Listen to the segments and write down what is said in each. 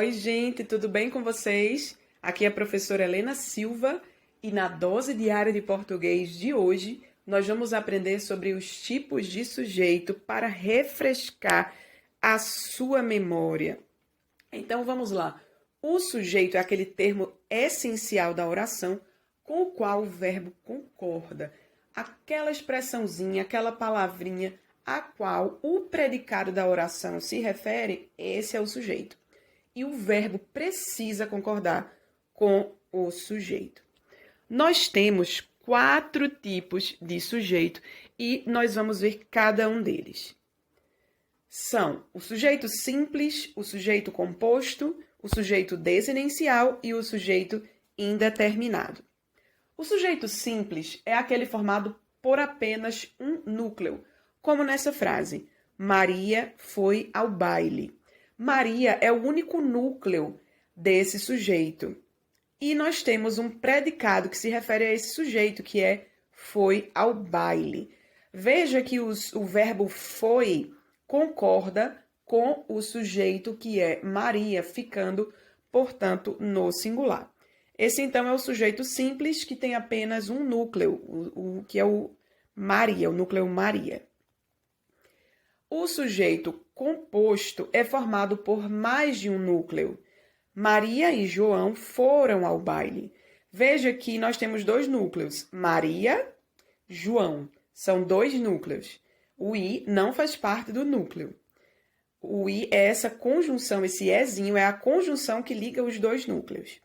Oi, gente, tudo bem com vocês? Aqui é a professora Helena Silva e na dose diária de português de hoje nós vamos aprender sobre os tipos de sujeito para refrescar a sua memória. Então vamos lá. O sujeito é aquele termo essencial da oração com o qual o verbo concorda. Aquela expressãozinha, aquela palavrinha a qual o predicado da oração se refere, esse é o sujeito. E o verbo precisa concordar com o sujeito. Nós temos 4 tipos de sujeito e nós vamos ver cada um deles. São o sujeito simples, o sujeito composto, o sujeito desinencial e o sujeito indeterminado. O sujeito simples é aquele formado por apenas um núcleo, como nessa frase: Maria foi ao baile. Maria é o único núcleo desse sujeito. E nós temos um predicado que se refere a esse sujeito, que é foi ao baile. Veja que o verbo foi concorda com o sujeito, que é Maria, ficando, portanto, no singular. Esse, então, é o sujeito simples, que tem apenas um núcleo, que é o Maria, o núcleo Maria. O sujeito composto é formado por mais de um núcleo. Maria e João foram ao baile. Veja que nós temos 2 núcleos. Maria, João. São 2 núcleos. O I não faz parte do núcleo. O I é essa conjunção, esse ezinho é a conjunção que liga os 2 núcleos.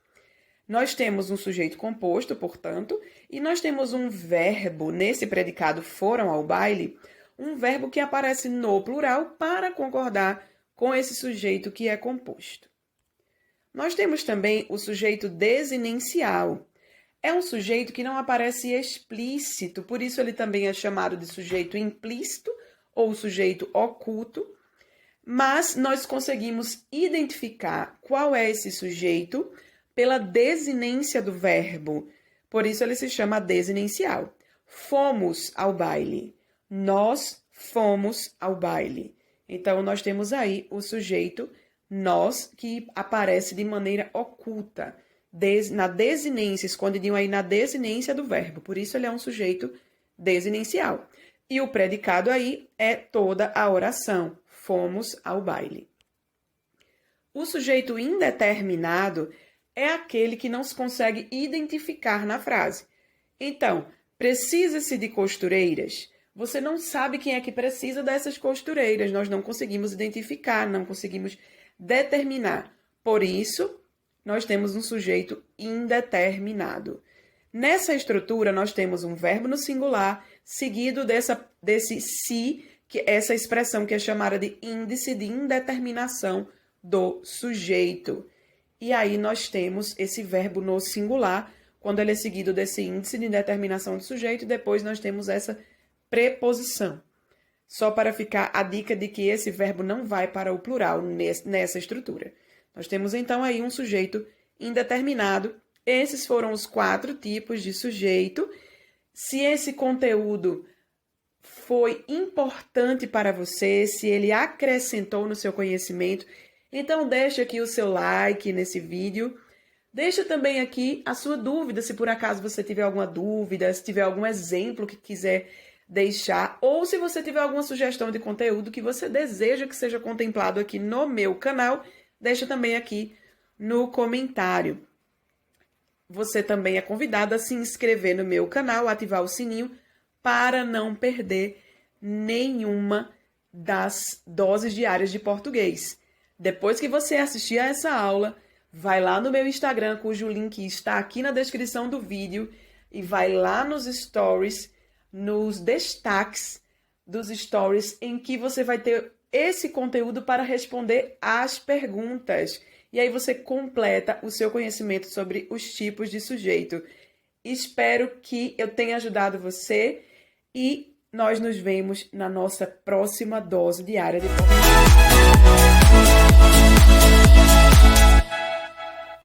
Nós temos um sujeito composto, portanto, e nós temos um verbo nesse predicado foram ao baile, um verbo que aparece no plural para concordar com esse sujeito que é composto. Nós temos também o sujeito desinencial. É um sujeito que não aparece explícito, por isso ele também é chamado de sujeito implícito ou sujeito oculto, mas nós conseguimos identificar qual é esse sujeito pela desinência do verbo, por isso ele se chama desinencial. Fomos ao baile. Nós fomos ao baile. Então, nós temos aí o sujeito nós, que aparece de maneira oculta, na desinência, escondidinho aí na desinência do verbo. Por isso, ele é um sujeito desinencial. E o predicado aí é toda a oração. Fomos ao baile. O sujeito indeterminado é aquele que não se consegue identificar na frase. Então, precisa-se de costureiras? Você não sabe quem é que precisa dessas costureiras. Nós não conseguimos identificar, não conseguimos determinar. Por isso, nós temos um sujeito indeterminado. Nessa estrutura, nós temos um verbo no singular, seguido desse se, que essa expressão que é chamada de índice de indeterminação do sujeito. E aí nós temos esse verbo no singular, quando ele é seguido desse índice de indeterminação do sujeito, e depois nós temos essa preposição. Só para ficar a dica de que esse verbo não vai para o plural nessa estrutura. Nós temos então aí um sujeito indeterminado. Esses foram os 4 tipos de sujeito. Se esse conteúdo foi importante para você, se ele acrescentou no seu conhecimento, então deixa aqui o seu like nesse vídeo. Deixa também aqui a sua dúvida, se por acaso você tiver alguma dúvida, se tiver algum exemplo que quiser deixar, ou se você tiver alguma sugestão de conteúdo que você deseja que seja contemplado aqui no meu canal, deixa também aqui no comentário. Você também é convidado a se inscrever no meu canal, ativar o sininho para não perder nenhuma das doses diárias de português. Depois que você assistir a essa aula, vai lá no meu Instagram, cujo link está aqui na descrição do vídeo, e vai lá nos stories, nos destaques dos stories, em que você vai ter esse conteúdo para responder às perguntas. E aí você completa o seu conhecimento sobre os tipos de sujeito. Espero que eu tenha ajudado você e nós nos vemos na nossa próxima dose diária de português.